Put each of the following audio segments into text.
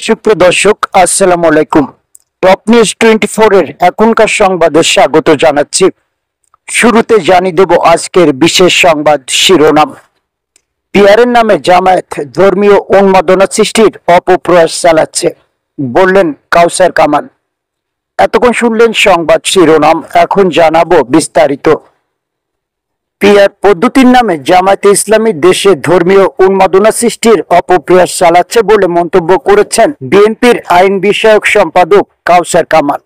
সুপ্রিয় দর্শক, আসসালামু আলাইকুম। টপ নিউজ 24 এর এখনকার সংবাদে স্বাগত জানাচ্ছি। শুরুতে জানিয়ে দেব আজকের বিশেষ সংবাদ শিরোনাম। পিয়ারের নামে জামায়াত ধর্মীয় উন্মাদনা সৃষ্টির অপপ্রয়াস চালাচ্ছে, বললেন কাউসার কামাল। এতক্ষণ শুনলেন সংবাদ শিরোনাম, এখন জানাবো বিস্তারিত। পিয়ার পদ্ধতির নামে জামায়াতে ইসলামী দেশে ধর্মীয় উন্মাদনা সৃষ্টির অপপ্রয়াস চালাচ্ছে বলে মন্তব্য করেছেন বিএনপির আইন বিষয়ক সম্পাদক কাউসার কামাল।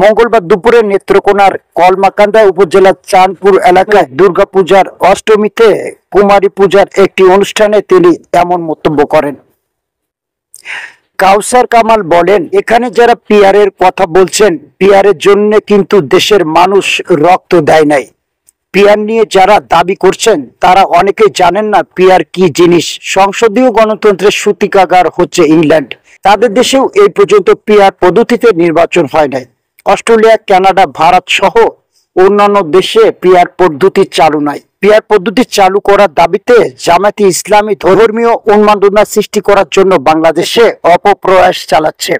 মঙ্গলবার দুপুরে নেত্রকোনার কলমাকান্দা উপজেলার চাঁদপুর এলাকায় দুর্গাপূজার অষ্টমীতে কুমারী পূজার একটি অনুষ্ঠানে তিনি এমন মন্তব্য করেন। কাউসার কামাল বলেন, এখানে যারা পিয়ারের কথা বলছেন, পিয়ারের জন্য কিন্তু দেশের মানুষ রক্ত দেয় নাই। পিয়ার নিয়ে যারা দাবি করছেন তারা অনেকেই জানেন না পিয়ার কি জিনিস। সংসদীয় গণতন্ত্রের সূতিকাগার হচ্ছে ইংল্যান্ড। তাদের দেশেও এই পর্যন্ত পিয়ার পদ্ধতিতে নির্বাচন হয় নাই। অস্ট্রেলিয়া, কানাডা, ভারত সহ অন্যান্য দেশে পিয়ার পদ্ধতি চালু নাই। পিয়ার পদ্ধতি চালু করার দাবিতে জামায়াতে ইসলামী ধর্মীয় উন্মাদনা সৃষ্টি করার জন্য বাংলাদেশে অপপ্রয়াস চালাচ্ছে।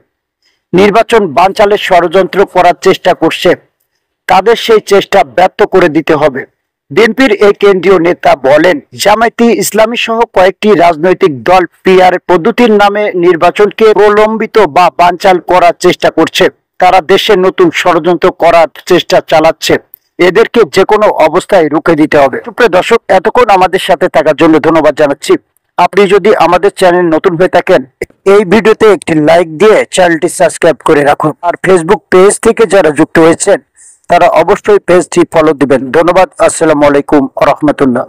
নির্বাচন বানচালের ষড়যন্ত্র করার চেষ্টা করছে। তাদের সেই চেষ্টা ব্যর্থ করে দিতে হবে। বিএনপির এই কেন্দ্রীয় নেতা বলেন, জামায়াতে ইসলামী সহ কয়েকটি রাজনৈতিক দল পিআর পদ্ধতির নামে নির্বাচনকে প্রলম্বিত বা বানচাল করার চেষ্টা করছে। তারা দেশে নতুন ষড়যন্ত্র করার চেষ্টা চালাচ্ছে। এদেরকে যে কোনো অবস্থায় রুখে দিতে হবে। সুপ্রিয় দর্শক, এতক্ষণ আমাদের সাথে থাকার জন্য ধন্যবাদ জানাচ্ছি। আপনি যদি আমাদের চ্যানেল নতুন হয়ে থাকেন, এই ভিডিওতে একটি লাইক দিয়ে চ্যানেলটি সাবস্ক্রাইব করে রাখুন। আর ফেসবুক পেজ থেকে যারা যুক্ত হয়েছেন তারা অবশ্যই পেজটি ফলো দিবেন। ধন্যবাদ। আসসালামু আলাইকুম ওয়া রাহমাতুল্লাহ।